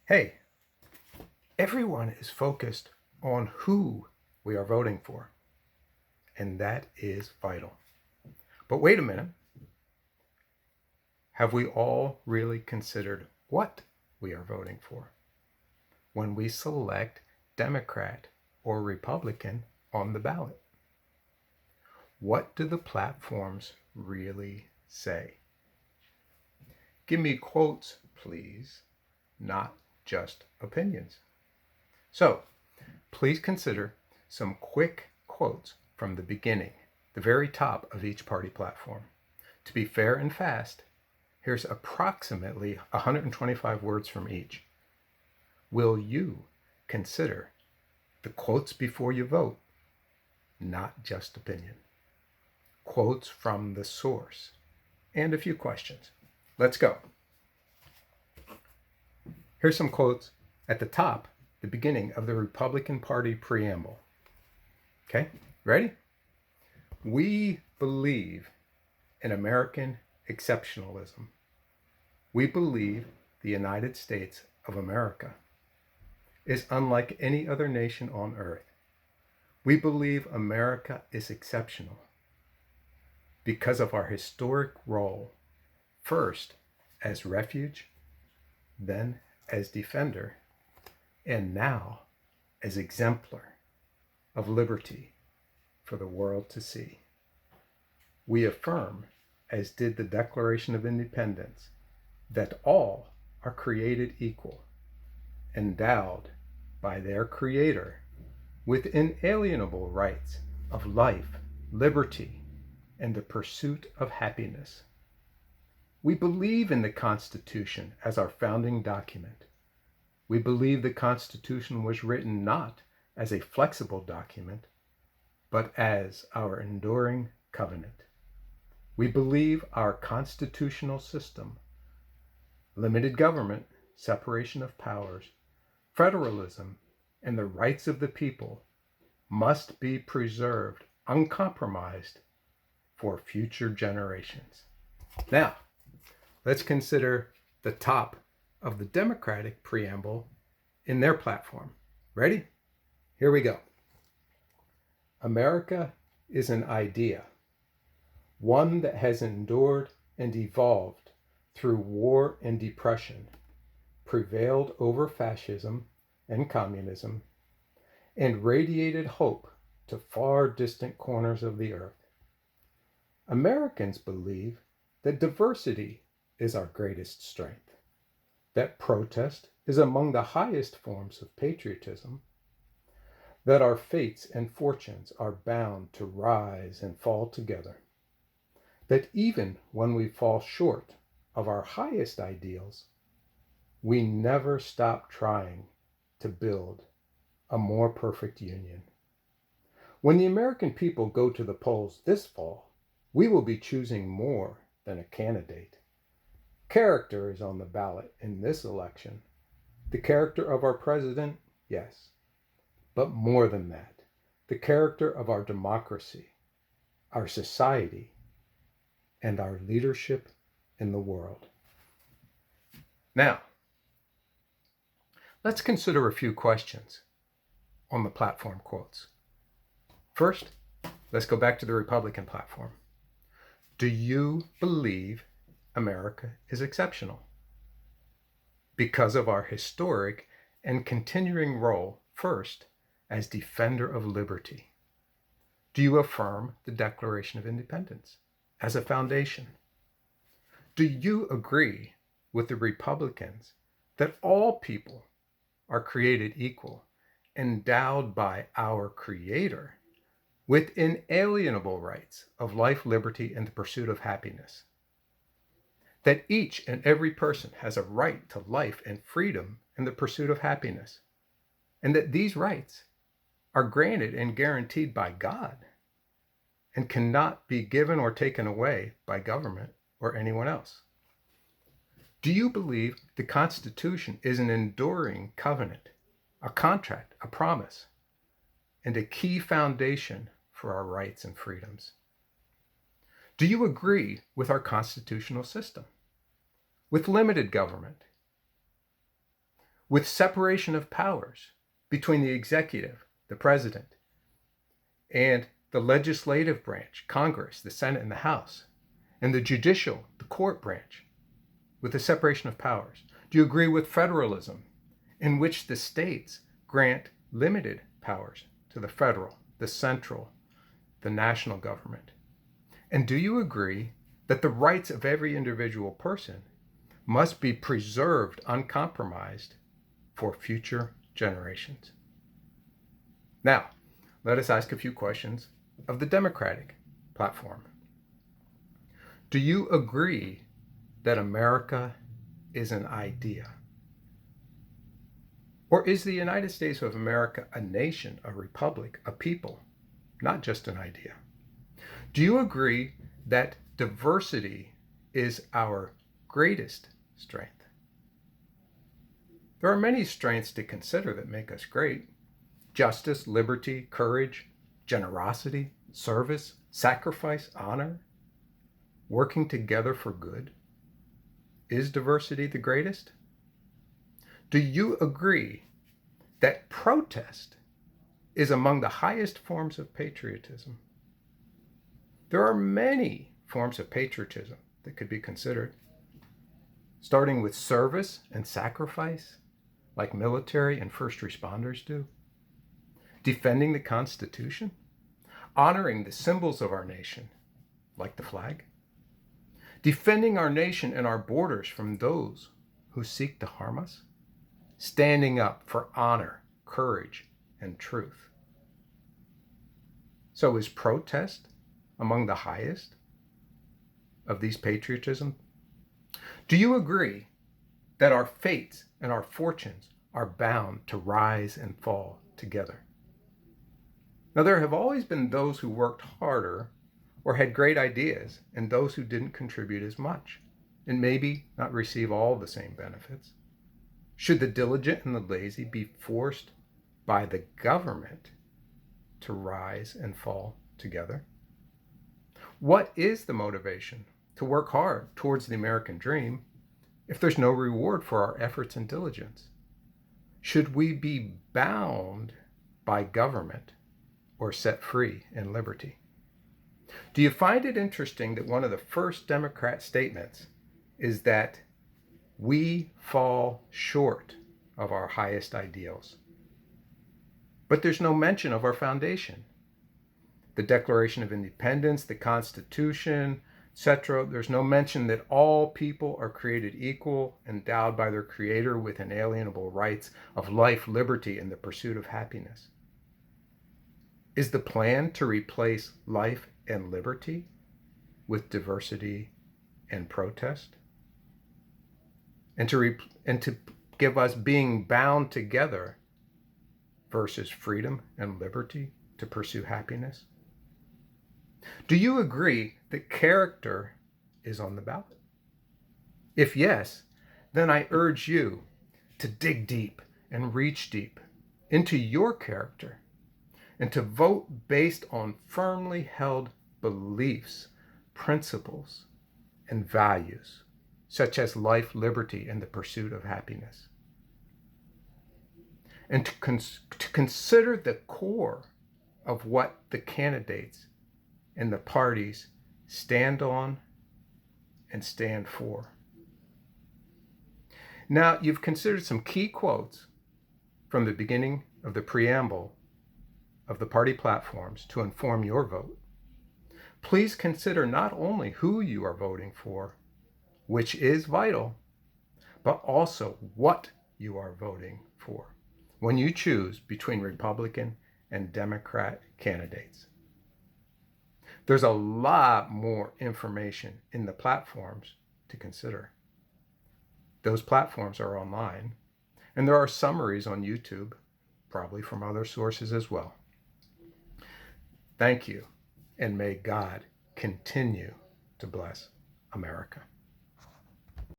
Hey, everyone is focused on who we are voting for, and that is vital. But wait a minute. Have we all really considered what we are voting for when we select Democrat or Republican on the ballot? What do the platforms really say? Give me quotes, please, not just opinions. So, please consider some quick quotes from the beginning, the very top of each party platform. To be fair and fast, here's approximately 125 words from each. Will you consider the quotes before you vote, not just opinion? Quotes from the source, and a few questions. Let's go. Here's some quotes at the top, the beginning of the Republican Party preamble. Okay, ready? We believe in American exceptionalism. We believe the United States of America is unlike any other nation on earth. We believe America is exceptional because of our historic role, first as refuge, then as defender, and now as exemplar of liberty for the world to see. We affirm, as did the Declaration of Independence, that all are created equal, endowed by their Creator with inalienable rights of life, liberty, and the pursuit of happiness. We believe in the Constitution as our founding document. We believe the Constitution was written not as a flexible document, but as our enduring covenant. We believe our constitutional system, limited government, separation of powers, federalism, and the rights of the people must be preserved uncompromised for future generations. Now, let's consider the top of the Democratic preamble in their platform. Ready? Here we go. America is an idea, one that has endured and evolved through war and depression, prevailed over fascism and communism, and radiated hope to far distant corners of the earth. Americans believe that diversity is our greatest strength, that protest is among the highest forms of patriotism, that our fates and fortunes are bound to rise and fall together, that even when we fall short of our highest ideals, we never stop trying to build a more perfect union. When the American people go to the polls this fall, we will be choosing more than a candidate. Character is on the ballot in this election. The character of our president, yes, but more than that, the character of our democracy, our society, and our leadership in the world. Now, let's consider a few questions on the platform quotes. First, let's go back to the Republican platform. Do you believe America is exceptional because of our historic and continuing role, first, as defender of liberty? Do you affirm the Declaration of Independence as a foundation? Do you agree with the Republicans that all people are created equal, endowed by our Creator with inalienable rights of life, liberty, and the pursuit of happiness? That each and every person has a right to life and freedom and the pursuit of happiness, and that these rights are granted and guaranteed by God and cannot be given or taken away by government or anyone else? Do you believe the Constitution is an enduring covenant, a contract, a promise, and a key foundation for our rights and freedoms? Do you agree with our constitutional system, with limited government, with separation of powers between the executive, the president, and the legislative branch, Congress, the Senate, and the House, and the judicial, the court branch, with the separation of powers? Do you agree with federalism, in which the states grant limited powers to the federal, the central, the national government? And do you agree that the rights of every individual person must be preserved uncompromised for future generations? Now, let us ask a few questions of the Democratic platform. Do you agree that America is an idea? Or is the United States of America a nation, a republic, a people, not just an idea? Do you agree that diversity is our greatest strength? There are many strengths to consider that make us great: justice, liberty, courage, generosity, service, sacrifice, honor, working together for good. Is diversity the greatest? Do you agree that protest is among the highest forms of patriotism? There are many forms of patriotism that could be considered, starting with service and sacrifice, like military and first responders do, defending the Constitution, honoring the symbols of our nation, like the flag, defending our nation and our borders from those who seek to harm us, standing up for honor, courage, and truth. So is protest among the highest of these patriotism? Do you agree that our fates and our fortunes are bound to rise and fall together? Now, there have always been those who worked harder or had great ideas, and those who didn't contribute as much, and maybe not receive all the same benefits. Should the diligent and the lazy be forced by the government to rise and fall together? What is the motivation to work hard towards the American dream if there's no reward for our efforts and diligence? Should we be bound by government or set free in liberty? Do you find it interesting that one of the first Democrat statements is that we fall short of our highest ideals? But there's no mention of our foundation. The Declaration of Independence, the Constitution, etc. There's no mention that all people are created equal, endowed by their Creator with inalienable rights of life, liberty, and the pursuit of happiness. Is the plan to replace life and liberty with diversity and protest? And to give us being bound together versus freedom and liberty to pursue happiness? Do you agree that character is on the ballot? If yes, then I urge you to dig deep and reach deep into your character and to vote based on firmly held beliefs, principles, and values, such as life, liberty, and the pursuit of happiness. And to consider the core of what the candidates and the parties stand on and stand for. Now, you've considered some key quotes from the beginning of the preamble of the party platforms to inform your vote. Please consider not only who you are voting for, which is vital, but also what you are voting for when you choose between Republican and Democrat candidates. There's a lot more information in the platforms to consider. Those platforms are online, and there are summaries on YouTube, probably from other sources as well. Thank you, and may God continue to bless America.